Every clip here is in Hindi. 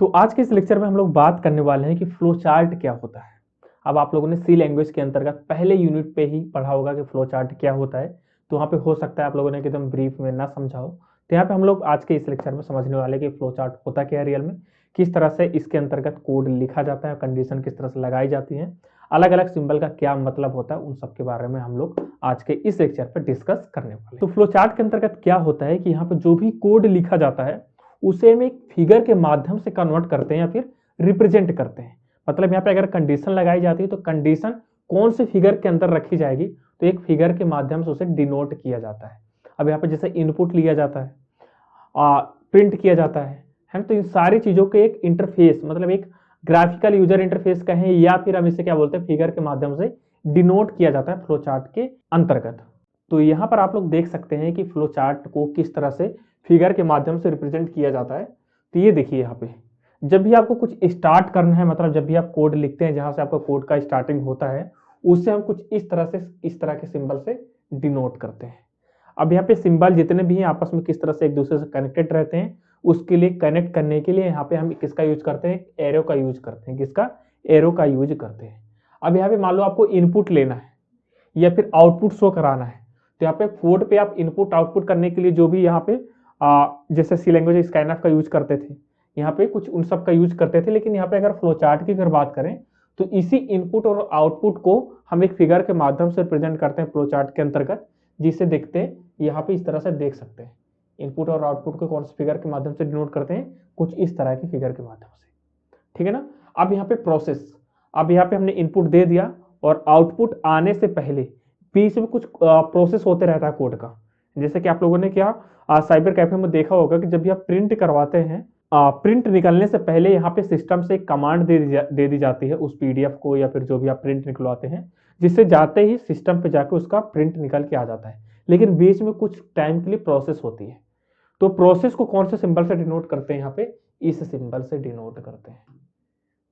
तो आज के इस लेक्चर में हम लोग बात करने वाले हैं कि फ्लो चार्ट क्या होता है। अब आप लोगों ने सी लैंग्वेज के अंतर्गत पहले यूनिट पे ही पढ़ा होगा कि फ्लो चार्ट क्या होता है, तो वहाँ पे हो सकता है आप लोगों ने एकदम ब्रीफ में ना समझा हो। तो यहाँ पे हम लोग आज के इस लेक्चर में समझने वाले कि फ्लो चार्ट होता क्या है रियल में, किस तरह से इसके अंतर्गत कोड लिखा जाता है, कंडीशन किस तरह से लगाई जाती है, अलग अलग सिंबल का क्या मतलब होता है, उन सब के बारे में हम लोग आज के इस लेक्चर पर डिस्कस करने वाले हैं। तो फ्लो चार्ट के अंतर्गत क्या होता है कि यहाँ पे जो भी कोड लिखा जाता है उसे हम एक फिगर के माध्यम से कन्वर्ट करते हैं या फिर रिप्रेजेंट करते हैं। मतलब यहाँ पे अगर कंडीशन लगाई जाती है तो कंडीशन कौन से फिगर के अंदर रखी जाएगी, तो एक फिगर के माध्यम से उसे डिनोट किया जाता है। अब यहाँ पे जैसे इनपुट लिया जाता है, प्रिंट किया जाता है तो इन सारी चीजों के एक इंटरफेस, मतलब एक ग्राफिकल यूजर इंटरफेस कहें या फिर हम इसे क्या बोलते हैं, फिगर के माध्यम से डिनोट किया जाता है फ्लो चार्ट के अंतर्गत। तो यहाँ पर आप लोग देख सकते हैं कि फ्लो चार्ट को किस तरह से फिगर के माध्यम से रिप्रेजेंट किया जाता है। तो ये देखिए यहाँ पे जब भी आपको कुछ स्टार्ट करना है, मतलब जब भी आप कोड लिखते हैं जहां से आपका कोड का स्टार्टिंग होता है, उससे हम कुछ इस तरह के सिंबल से डिनोट करते हैं। अब यहाँ पे सिंबल जितने भी हैं आपस में किस तरह से एक दूसरे से कनेक्टेड रहते हैं, उसके लिए कनेक्ट करने के लिए यहाँ पे हम किसका यूज करते हैं, एरो का यूज करते हैं। किसका? एरो का यूज करते हैं। अब यहाँ पे मान लो आपको इनपुट लेना है या फिर आउटपुट शो कराना है, तो यहाँ पे कोड पे आप इनपुट आउटपुट करने के लिए जो भी यहाँ पे जैसे सी लैंग्वेज स्कैनफ का यूज करते थे, यहाँ पे कुछ उन सब का यूज करते थे। लेकिन यहाँ पे अगर फ्लो चार्ट की अगर बात करें तो इसी इनपुट और आउटपुट को हम एक फिगर के माध्यम से प्रेजेंट करते हैं फ्लो चार्ट के अंतर्गत, जिसे देखते हैं यहाँ पे इस तरह से देख सकते हैं। इनपुट और आउटपुट को कौन से फिगर के माध्यम से डिनोट करते हैं, कुछ इस तरह की फिगर के माध्यम से। ठीक है ना। अब यहाँ पे प्रोसेस, अब यहाँ पे हमने इनपुट दे दिया और आउटपुट आने से पहले बीच में कुछ प्रोसेस होते रहता है कोड का। जैसे कि आप लोगों ने क्या साइबर कैफे में देखा होगा कि जब भी आप प्रिंट करवाते हैं, प्रिंट निकलने से पहले यहाँ पे सिस्टम से एक कमांड दे दी जाती है उस पीडीएफ को या फिर जो भी आप प्रिंट निकलवाते हैं, जिससे जाते ही सिस्टम पे जाकर उसका प्रिंट निकल के आ जाता है। लेकिन बीच में कुछ टाइम के लिए प्रोसेस होती है, तो प्रोसेस को कौन से सिंबल से डिनोट करते हैं, यहाँ पे इस सिंबल से डिनोट करते हैं।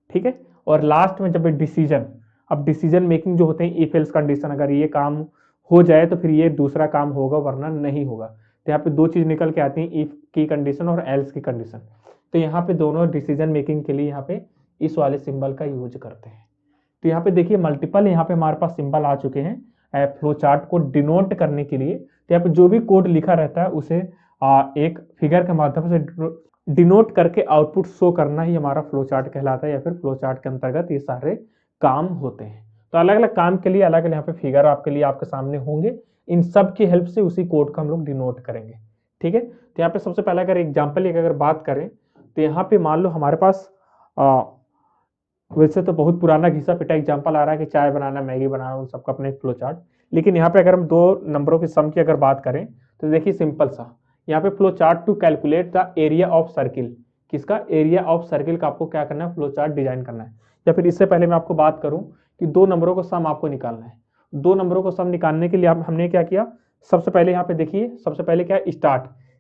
ठीक है। और लास्ट में जब डिसीजन, अब डिसीजन मेकिंग जो होते हैं, इफ एल्स कंडीशन, अगर ये काम हो जाए तो फिर ये दूसरा काम होगा वरना नहीं होगा। तो यहाँ पे दो चीज निकल के आती हैं, इफ की कंडीशन और एल्स की कंडीशन। तो यहाँ पे दोनों डिसीजन मेकिंग के लिए यहाँ पे इस वाले सिंबल का यूज करते हैं। तो यहाँ पे देखिए मल्टीपल यहाँ पे हमारे पास सिंबल आ चुके हैं फ्लो चार्ट को डिनोट करने के लिए। तो यहाँ पे जो भी कोड लिखा रहता है उसे एक फिगर के माध्यम से डिनोट करके आउटपुट शो करना ही हमारा फ्लो चार्ट कहलाता है, या फिर फ्लो चार्ट के अंतर्गत ये सारे काम होते हैं। तो अलग अलग काम के लिए अलग अलग यहाँ पे फिगर आपके लिए आपके सामने होंगे, इन सब की हेल्प से उसी कोड को हम लोग डिनोट करेंगे। ठीक है। तो यहाँ पे सबसे पहले अगर एग्जाम्पल की अगर बात करें तो यहाँ पे मान लो हमारे पास वैसे तो बहुत पुराना घिसा पिटा एग्जाम्पल आ रहा है कि चाय बनाना, मैगी बनाना, उन सबका अपने फ्लो चार्ट। लेकिन यहाँ पे अगर हम दो नंबरों के सम की अगर बात करें तो देखिए सिंपल सा, यहाँ पे flow chart to calculate the area of circle, किसका? एरिया ऑफ सर्किल का आपको क्या करना है, फ्लो चार्ट डिजाइन करना है। या फिर इससे पहले मैं आपको बात करूं कि दो नंबरों को सम आपको निकालना है। दो नंबरों को सम निकालने के लिए हमने क्या किया, सबसे पहले यहाँ पे देखिए, सबसे पहले क्या है,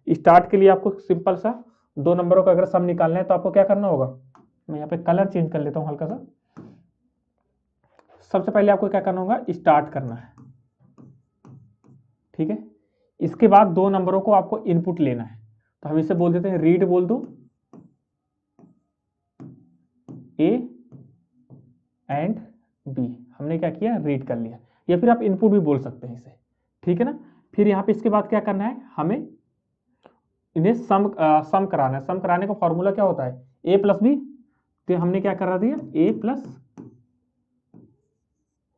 स्टार्ट के लिए आपको सिंपल सा दो नंबरों का अगर सम निकालना है तो आपको क्या करना होगा, मैं यहाँ पे कलर चेंज कर लेता हूँ हल्का सा। सबसे पहले आपको क्या करना होगा, स्टार्ट करना है। ठीक है। इसके बाद दो नंबरों को आपको इनपुट लेना है, तो हम इसे बोल देते हैं रीड, बोल दो ए एंड बी। हमने क्या किया, रीड कर लिया, या फिर आप इनपुट भी बोल सकते हैं इसे। ठीक है ना। फिर यहाँ पे इसके बाद क्या करना है, हमें इन्हें सम कराना है। सम कराने का फॉर्मूला क्या होता है, ए प्लस बी। तो हमने क्या करा दिया, ए प्लस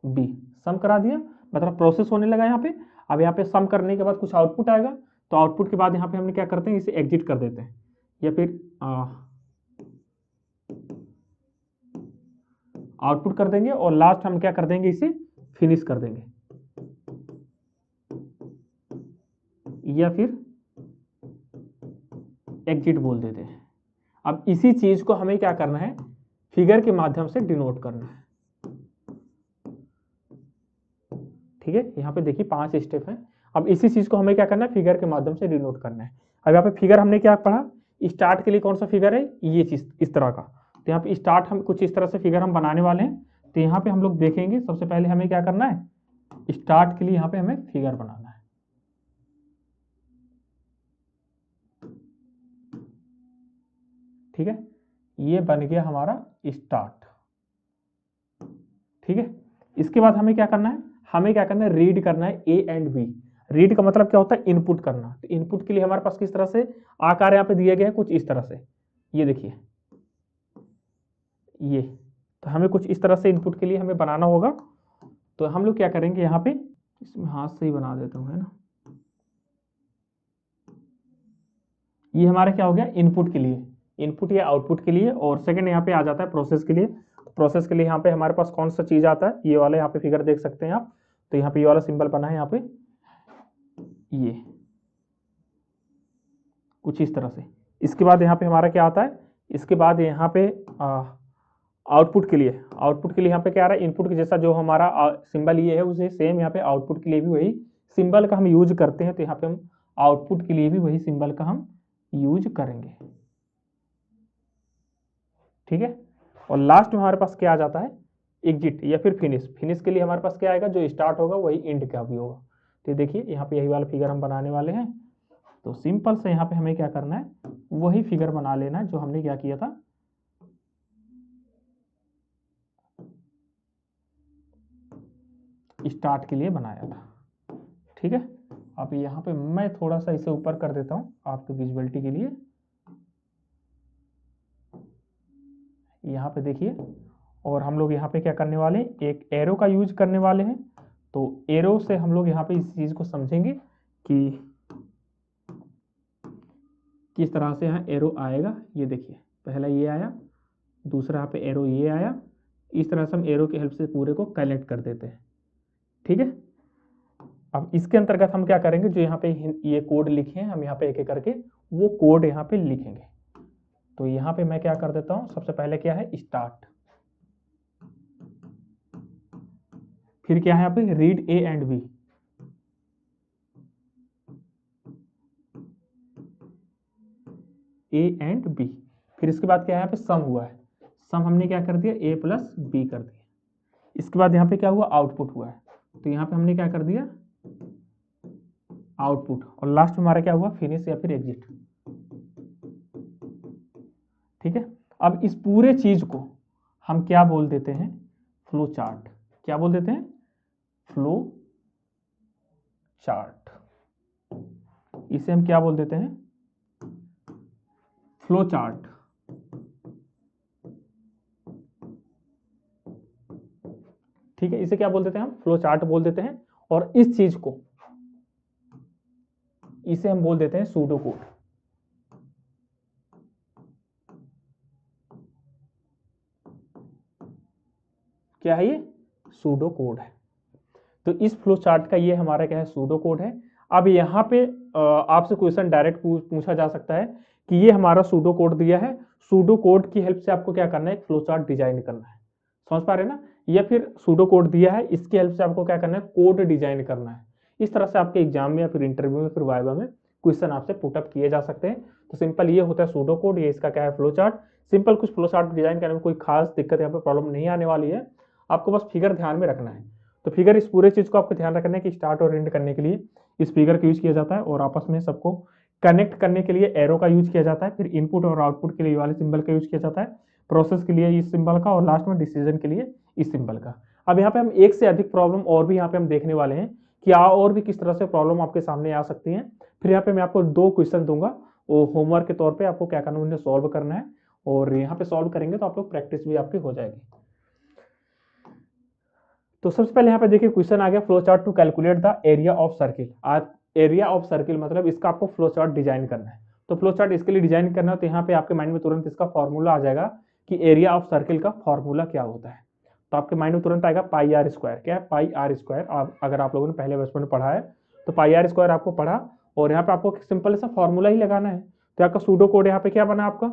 बी सम करा दिया, मतलब प्रोसेस होने लगा यहाँ पे। अब यहाँ पे सम करने के बाद कुछ आउटपुट आएगा, तो आउटपुट के बाद यहाँ पे हमने क्या करते हैं, इसे एग्जिट कर देते हैं, या फिर आउटपुट कर देंगे और लास्ट हम क्या कर देंगे, इसे फिनिश कर देंगे, या फिर एग्जिट बोल देते हैं। अब इसी चीज को हमें क्या करना है, फिगर के माध्यम से डिनोट करना है। ठीक है। यहाँ पे देखिए 5 स्टेप हैं। अब इसी चीज को हमें क्या करना है, फिगर के माध्यम से डिनोट करना है। अब यहाँ पे फिगर हमने क्या पढ़ा, स्टार्ट के लिए कौन सा फिगर है, ये चीज इस तरह का। तो यहाँ पे स्टार्ट हम कुछ इस तरह से फिगर हम बनाने वाले हैं। तो यहाँ पे हम लोग देखेंगे सबसे पहले हमें क्या करना है, स्टार्ट के लिए यहाँ पे हमें फिगर बनाना है। ठीक है। ये बन गया हमारा स्टार्ट। ठीक है, इसके बाद हमें क्या करना है, हमें क्या करना है, रीड करना है ए एंड बी। रीड का मतलब क्या होता है, इनपुट करना। तो इनपुट के लिए हमारे पास किस तरह से आकार यहाँ पे दिए गए हैं, कुछ इस तरह से, ये देखिए ये। तो हमें कुछ इस तरह से इनपुट के लिए हमें बनाना होगा। तो हम लोग क्या करेंगे, यहाँ पे इसमें हाथ से ही बना देता हूँ, है ना। ये हमारा क्या हो गया, इनपुट के लिए, इनपुट या आउटपुट के लिए। और सेकंड यहाँ पे आ जाता है प्रोसेस के लिए। प्रोसेस के लिए यहाँ पे हमारे पास कौन सा चीज आता है, ये वाला यहाँ पे फिगर देख सकते हैं आप। तो यहाँ पे ये वाला सिंबल बना है यहाँ पे, ये कुछ इस तरह से। इसके बाद यहाँ पे हमारा क्या आता है, इसके बाद यहाँ पे आउटपुट के लिए, आउटपुट के लिए यहाँ पे क्या आ रहा है, इनपुट के जैसा जो हमारा सिंबल ये है, उसे सेम यहाँ पे आउटपुट के लिए भी वही सिंबल का हम यूज करते हैं। तो यहाँ पे हम आउटपुट के लिए भी वही सिंबल का हम यूज करेंगे। ठीक है, और लास्ट में हमारे पास क्या आ जाता है, एग्जिट या फिर फिनिश। फिनिश के लिए हमारे पास क्या आएगा, जो स्टार्ट होगा वही एंड का भी होगा। तो देखिए यहाँ पे यही वाला फिगर हम बनाने वाले हैं। तो सिंपल से यहाँ पे हमें क्या करना है, वही फिगर बना लेना है जो हमने क्या किया था, स्टार्ट के लिए बनाया था। ठीक है, अब यहाँ पे मैं थोड़ा सा इसे ऊपर कर देता हूँ आपके विजुअलिटी के लिए। यहाँ पे देखिए, और हम लोग यहाँ पे क्या करने वाले हैं, एक एरो का यूज करने वाले हैं। तो एरो से हम लोग यहाँ पे इस चीज को समझेंगे कि किस तरह से यहाँ एरो आएगा। ये देखिए, पहला ये आया, दूसरा यहाँ पे एरो ये आया। इस तरह से हम एरो की हेल्प से पूरे को कनेक्ट कर देते हैं। ठीक है, अब इसके अंतर्गत हम क्या करेंगे, जो यहाँ पे ये कोड लिखे हैं हम यहाँ पे एक एक करके वो कोड यहाँ पे लिखेंगे। तो यहाँ पे मैं क्या कर देता हूँ, सबसे पहले क्या है, स्टार्ट। फिर क्या है यहाँ पे, read A and B. A and B. फिर इसके बाद क्या है, यहाँ पे सम हुआ है, सम हमने क्या कर दिया, ए प्लस बी कर दिया। इसके बाद यहाँ पे क्या हुआ, आउटपुट हुआ है। तो यहाँ पे हमने क्या कर दिया, आउटपुट। और लास्ट में हमारा क्या हुआ, फिनिश या फिर एग्जिट। ठीक है, अब इस पूरे चीज को हम क्या बोल देते हैं, फ्लो चार्ट। क्या बोल देते हैं, फ्लो चार्ट। इसे हम क्या बोल देते हैं, फ्लो चार्ट। ठीक है, इसे क्या बोल देते हैं हम, फ्लो चार्ट बोल देते हैं। और इस चीज को, इसे हम बोल देते हैं सूडो कोड। क्या है ये, सूडो कोड है। तो इस फ्लो चार्ट का ये हमारा क्या है, सूडो कोड है। अब यहाँ पे आपसे क्वेश्चन डायरेक्ट पूछा जा सकता है कि ये हमारा सूडो कोड दिया है, सूडो कोड की हेल्प से आपको क्या करना है, एक फ्लो चार्ट डिजाइन करना है। समझ पा रहे हैं ना, या फिर सूडो कोड दिया है, इसकी हेल्प से आपको क्या करना है, कोड डिजाइन करना है। इस तरह से आपके एग्जाम में या फिर इंटरव्यू में फिर वाइवा में क्वेश्चन आपसे पुटअप किए जा सकते हैं। तो सिंपल ये होता है सूडो कोड, ये इसका क्या है, फ्लो चार्ट। सिंपल कुछ फ्लो चार्ट डिजाइन करने में कोई खास दिक्कत यहाँ पे प्रॉब्लम नहीं आने वाली है। आपको बस फिगर ध्यान में रखना है। तो फिगर, इस पूरे चीज को आपको ध्यान रखना है कि स्टार्ट और एंड करने के लिए इस फिगर का यूज किया जाता है, और आपस में सबको कनेक्ट करने के लिए एरो का यूज किया जाता है। फिर इनपुट और आउटपुट के लिए वाले सिंबल का यूज किया जाता है, प्रोसेस के लिए इस सिंबल का, और लास्ट में डिसीजन के लिए इस सिंबल का। अब यहाँ पे हम एक से अधिक प्रॉब्लम और भी यहाँ पे हम देखने वाले हैं कि और भी किस तरह से प्रॉब्लम आपके सामने आ सकती है। फिर यहाँ पे मैं आपको 2 क्वेश्चन दूंगा, वो होमवर्क के तौर पे आपको क्या करना है, उन्हें सॉल्व करना है। और यहाँ पे सॉल्व करेंगे तो आप लोग प्रैक्टिस भी आपकी हो जाएगी। तो सबसे पहले यहाँ पे देखिए क्वेश्चन आ गया, flow chart to calculate the area of circle. आज एरिया ऑफ सर्किल मतलब इसका आपको फ्लो चार्ट डिजाइन करना है। तो फ्लो चार्ट इसके लिए डिजाइन करना है, तो यहाँ पे आपके माइंड में तुरंत इसका फॉर्मूला आ जाएगा कि एरिया ऑफ सर्किल का फॉर्मूला क्या होता है। तो आपके माइंड में तुरंत आएगा पाई आर स्क्वायर। क्या है, पाई आर स्क्वायर। अगर आप लोगों ने पहले बचपन में पढ़ा है तो पाई आर स्क्वायर आपको पढ़ा, और यहाँ पे आपको सिंपल सा फॉर्मूला ही लगाना है। तो आपका सूडो कोड यहाँ पे क्या बना आपका,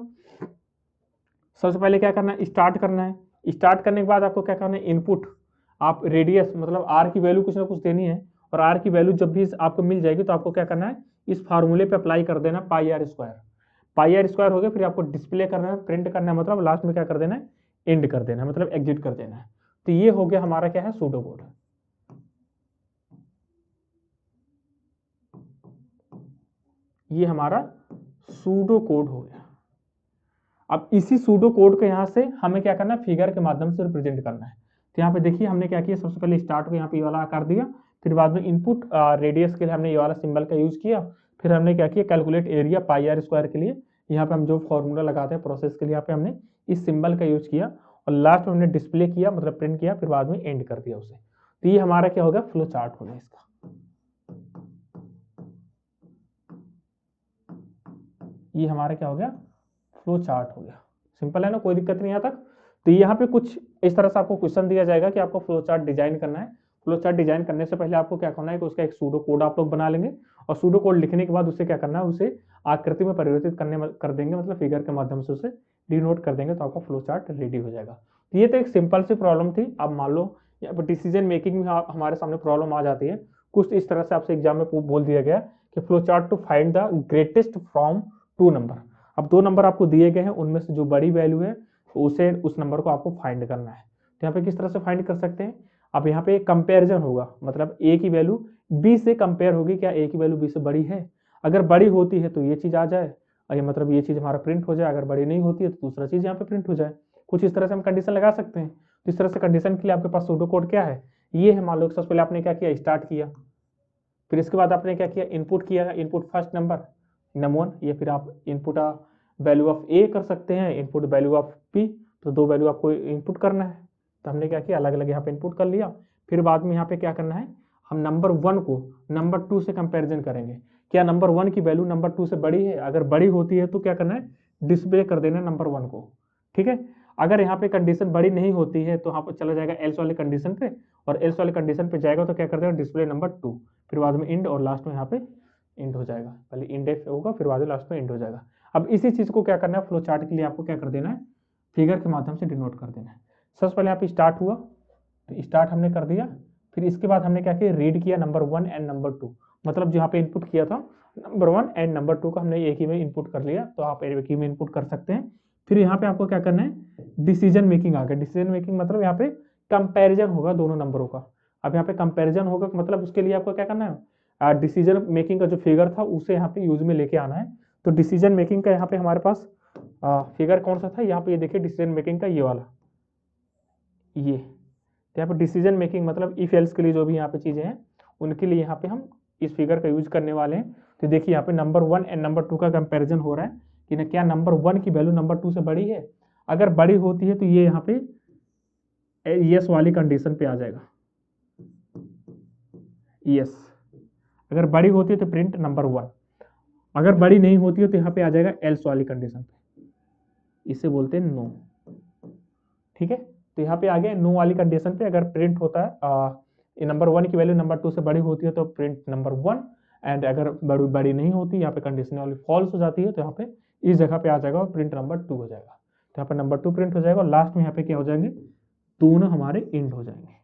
सबसे पहले क्या करना है, स्टार्ट करना है। स्टार्ट करने के बाद आपको क्या करना है, इनपुट। आप रेडियस मतलब आर की वैल्यू कुछ ना कुछ देनी है, और आर की वैल्यू जब भी आपको मिल जाएगी तो आपको क्या करना है, इस फार्मूले पे अप्लाई कर देना pi are square. Pi are square हो गया, फिर आपको डिस्प्ले करना है, प्रिंट करना है, मतलब लास्ट में क्या कर देना है, एंड कर देना है, मतलब एग्जिट कर देना है। तो ये हो गया हमारा क्या है, सूडो कोड। ये हमारा सूडो कोड हो गया। अब इसी सूडो कोड को यहाँ से हमें क्या करना है, फिगर के माध्यम से रिप्रेजेंट करना है। तो यहाँ पे देखिए हमने क्या किया, सबसे पहले स्टार्ट को यहाँ पे ये वाला आकार दिया, फिर बाद में इनपुट रेडियस के लिए हमने ये वाला सिंबल का यूज किया, फिर हमने क्या किया, calculate area pi are square के लिए यहाँ पे हम जो फॉर्मूला लगाते हैं प्रोसेस के लिए, यहाँ पे हमने इस सिंबल का यूज किया और लास्ट में हमने डिस्प्ले किया, मतलब प्रिंट किया, फिर बाद में एंड कर दिया उसे। तो ये हमारा क्या होगा, फ्लो चार्ट होगा इसका। ये हमारा क्या हो गया, फ्लो चार्ट हो गया। सिंपल है ना, कोई दिक्कत नहीं यहाँ तक। तो यहाँ पे कुछ इस तरह से आपको क्वेश्चन दिया जाएगा कि आपको फ्लो चार्ट डिजाइन करना है। फ्लो चार्ट डिजाइन करने से पहले आपको क्या करना है कि उसका एक सूडो कोड आप लोग बना लेंगे और सूडो कोड लिखने के बाद उसे क्या करना है, उसे आकृति में परिवर्तित कर देंगे, मतलब फिगर के माध्यम से उसे डिनोट कर देंगे, तो आपका फ्लो चार्ट रेडी हो जाएगा। तो ये तो एक सिंपल सी प्रॉब्लम थी। अब मान लो यहाँ पर डिसीजन मेकिंग में हमारे सामने प्रॉब्लम आ जाती है कुछ इस तरह से, आपसे एग्जाम में बोल दिया गया कि flow chart to find the greatest from 2 number. अब 2 नंबर आपको दिए गए हैं, उनमें से जो बड़ी वैल्यू है उसे उस नंबर को आपको फाइंड करना है। तो यहाँ पे किस तरह से फाइंड कर सकते हैं, अब यहाँ पे कंपैरिजन होगा, मतलब ए की वैल्यू बी से कंपेयर होगी, क्या ए की वैल्यू बी से बड़ी है, अगर बड़ी होती है तो ये चीज आ जाए, ये मतलब ये चीज हमारा प्रिंट हो जाए, अगर बड़ी नहीं होती है तो दूसरा चीज यहाँ पे प्रिंट हो जाए। कुछ इस तरह से हम कंडीशन लगा सकते हैं। तो इस तरह से कंडीशन के लिए आपके पास सूडो कोड क्या है, ये है। मान लो सबसे पहले आपने क्या किया, स्टार्ट किया, फिर इसके बाद आपने क्या किया, इनपुट किया, इनपुट फर्स्ट नंबर नम1, ये फिर आप इनपुट वैल्यू ऑफ ए कर सकते हैं, इनपुट वैल्यू ऑफ पी, तो 2 वैल्यू आपको इनपुट करना है। तो हमने क्या किया, अलग अलग यहाँ पे इनपुट कर लिया। फिर बाद में यहाँ पे क्या करना है, हम नंबर 1 को नंबर 2 से कंपैरिजन करेंगे, क्या नंबर 1 की वैल्यू नंबर 2 से बड़ी है, अगर बड़ी होती है तो क्या करना है, डिस्प्ले कर देना नंबर 1 को। ठीक है, अगर यहाँ पे कंडीशन बड़ी नहीं होती है तो यहाँ पर चला जाएगा एल्स वाले कंडीशन पे, और एल्स वाले कंडीशन पे जाएगा तो क्या कर देगा, डिस्प्ले नंबर 2, फिर बाद में इंड, और लास्ट में यहाँ पे इंड हो जाएगा। पहले इंडेक्स होगा, फिर बाद में लास्ट में इंड हो जाएगा। अब इसी चीज को क्या करना है, फ्लो चार्ट के लिए आपको क्या कर देना है, फिगर के माध्यम से डिनोट कर देना है। सबसे पहले यहाँ पे स्टार्ट हुआ, तो स्टार्ट हमने कर दिया, फिर इसके बाद हमने क्या किया, रीड किया नंबर 1 एंड नंबर 2, मतलब जहाँ पे इनपुट किया था नंबर 1 एंड नंबर 2 का हमने एक ही में इनपुट कर लिया, तो आप एक ही में इनपुट कर सकते हैं। फिर यहाँ पे आपको क्या करना है, डिसीजन मेकिंग आ गया। डिसीजन मेकिंग मतलब यहाँ पे कंपेरिजन होगा दोनों नंबरों का। अब यहाँ पे कंपेरिजन होगा, मतलब उसके लिए आपको क्या करना है, डिसीजन मेकिंग का जो फिगर था उसे यहाँ पे यूज में लेके आना है। तो डिसीजन मेकिंग का यहाँ पे हमारे पास फिगर कौन सा था, यहाँ पे ये देखिए डिसीजन मेकिंग का ये वाला, ये। तो यहाँ पे डिसीजन मेकिंग मतलब इफ एल्स के लिए जो भी यहाँ पे चीजें हैं उनके लिए यहाँ पे हम इस फिगर का यूज करने वाले हैं। तो देखिए यहाँ पे नंबर 1 एंड नंबर 2 का कंपैरिजन हो रहा है कि ना क्या नंबर 1 की वैल्यू नंबर 2 से बड़ी है, अगर बड़ी होती है तो ये यहाँ पे यस वाली कंडीशन पे आ जाएगा, यस। अगर बड़ी होती है तो प्रिंट नंबर 1, अगर बड़ी नहीं होती है तो यहाँ पे आ जाएगा एल्स वाली कंडीशन पे, इसे बोलते हैं नो। ठीक है, तो यहाँ पे आ गया नो वाली कंडीशन पे अगर प्रिंट होता है नंबर 1 की वैल्यू नंबर 2 से बड़ी होती है तो प्रिंट नंबर 1, एंड अगर बड़ी नहीं होती, यहाँ पे कंडीशन वाली फॉल्स हो जाती है, तो यहाँ पे इस जगह पे आ जाएगा और प्रिंट नंबर 2 हो जाएगा। तो यहाँ पे नंबर 2 प्रिंट हो जाएगा और लास्ट में यहाँ पे क्या हो जाएंगे, दोनों हमारे इंड हो जाएंगे।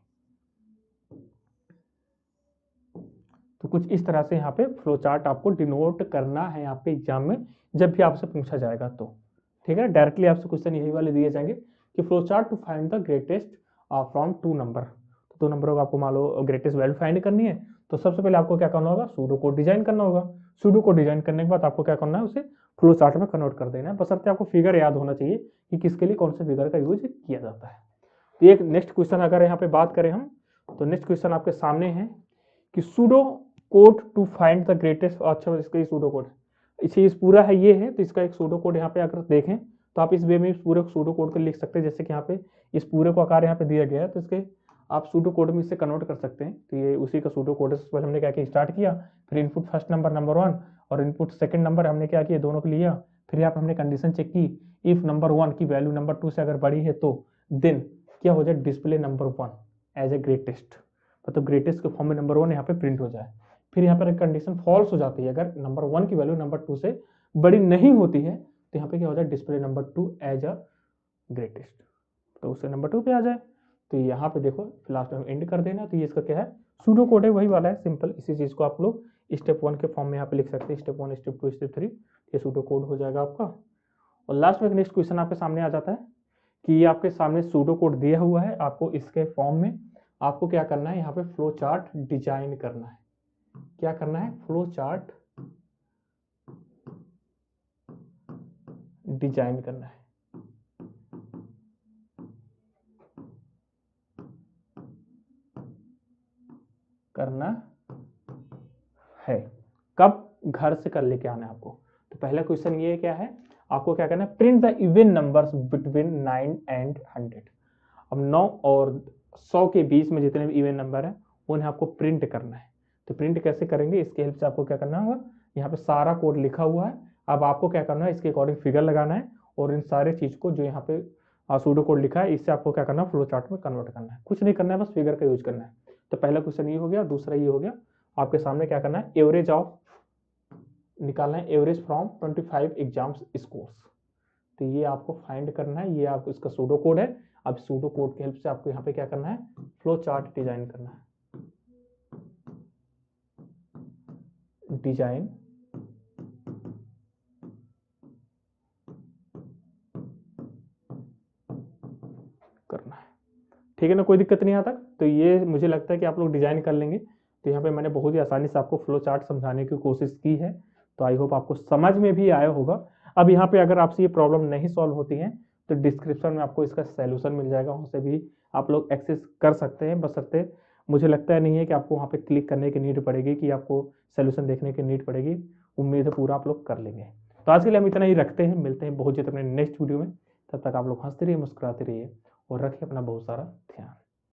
तो कुछ इस तरह से यहाँ पे फ्लो चार्ट आपको डिनोट करना है यहाँ पे एग्जाम में, जब भी आपसे पूछा जाएगा तो। ठीक है, डायरेक्टली आपसे क्वेश्चन यही वाले दिए जाएंगे कि flow chart to find the greatest from 2 number. तो 2 नंबरों का आपको मान लो ग्रेटेस्ट वैल्यू फाइंड करनी है, तो सबसे पहले आपको क्या करना होगा, सूडो कोड डिजाइन करना होगा। सूडो कोड डिजाइन करने के बाद आपको क्या करना है, उसे फ्लो चार्ट में कन्वर्ट कर देना है, बशर्ते आपको फिगर याद होना चाहिए कि किसके लिए कौन से फिगर का यूज किया जाता है। तो एक नेक्स्ट क्वेश्चन अगर यहाँ पे बात करें हम, तो नेक्स्ट क्वेश्चन आपके सामने है कि pseudo code to find the greatest, अच्छा इसका सूडो कोड इस पूरा है, ये है, तो इसका एक सूडो कोड यहाँ पे अगर देखें तो आप इस वे में पूरे सूडो कोड को लिख सकते हैं, जैसे कि यहाँ पे इस पूरे को आकार यहाँ पे दिया गया है, तो इसके आप सूडो कोड में इससे कन्वर्ट कर सकते हैं। तो ये उसी का सूडो कोड है। सबसे पहले हमने क्या किया, स्टार्ट किया, फिर इनपुट फर्स्ट नंबर नंबर 1 और इनपुट सेकंड नंबर हमने क्या किया, दोनों को लिया, फिर यहाँ पे हमने कंडीशन चेक की, इफ नंबर 1 की वैल्यू नंबर 2 से अगर बड़ी है तो देन क्या हो जाए, display number 1 as a greatest, मतलब ग्रेटेस्ट के फॉर्म में नंबर 1 यहाँ पे प्रिंट हो जाए। फिर यहाँ पर एक कंडीशन फॉल्स हो जाती है, अगर नंबर 1 की वैल्यू नंबर 2 से बड़ी नहीं होती है तो यहाँ पे क्या हो जाए, display number 2 as a greatest, तो उससे नंबर 2 पे आ जाए। तो यहाँ पे देखो लास्ट में एंड कर देना। तो ये इसका क्या है, सूडो कोड है, वही वाला है सिंपल। इसी चीज को आप लोग स्टेप 1 के फॉर्म में यहाँ पे लिख सकते हैं, स्टेप 1 स्टेप 2 स्टेप 3, ये सूडो कोड हो जाएगा आपका। और लास्ट में नेक्स्ट क्वेश्चन आपके सामने आ जाता है कि ये आपके सामने सूडो कोड दिया हुआ है, आपको इसके फॉर्म में आपको क्या करना है, यहाँ पे फ्लो चार्ट डिजाइन करना है। क्या करना है, फ्लो चार्ट डिजाइन करना है। करना है। कब? घर से कर लेके आना है आपको। तो पहला क्वेश्चन ये क्या है, आपको क्या करना है, print the even numbers between 9 and 100। अब 9 और 100 के बीच में जितने भी इवन नंबर है उन्हें आपको प्रिंट करना है। तो प्रिंट कैसे करेंगे, इसके हेल्प से आपको क्या करना होगा, यहाँ पे सारा कोड लिखा हुआ है। अब आपको क्या करना है, इसके अकॉर्डिंग फिगर लगाना है और इन सारे चीज को जो यहाँ पे सूडो कोड लिखा है इससे आपको क्या करना है, फ्लो चार्ट में कन्वर्ट करना है। कुछ नहीं करना है, बस फिगर का यूज करना है। तो पहला क्वेश्चन ये हो गया। दूसरा ये हो गया, आपके सामने क्या करना है, एवरेज ऑफ निकालना है, एवरेज फ्रॉम 25 एग्जाम्स स्कोर्स। तो ये आपको फाइंड करना है, ये आपको इसका सूडो कोड है। अब सूडो कोड की हेल्प से आपको यहाँ पे क्या करना है, फ्लो चार्ट डिजाइन करना है। डिजाइन करना है, ठीक है ना, कोई दिक्कत नहीं आता। तो ये मुझे लगता है कि आप लोग डिजाइन कर लेंगे। तो यहाँ पे मैंने बहुत ही आसानी से आपको फ्लो चार्ट समझाने की कोशिश की है। तो आई होप आपको समझ में भी आया होगा। अब यहाँ पे अगर आपसे ये प्रॉब्लम नहीं सॉल्व होती है तो डिस्क्रिप्शन में आपको इसका सोल्यूशन मिल जाएगा, वहाँ से भी आप लोग एक्सेस कर सकते हैं। बशर्ते मुझे लगता है नहीं है कि आपको वहाँ पे क्लिक करने की नीड पड़ेगी, कि आपको सोल्यूशन देखने की नीड पड़ेगी। उम्मीद है पूरा आप लोग कर लेंगे। तो आज के लिए हम इतना ही रखते हैं, मिलते हैं बहुत जल्द अपने नेक्स्ट वीडियो में। तब तक आप लोग हंसते रहिए, मुस्कुराते रहिए और रखिए अपना बहुत सारा ध्यान।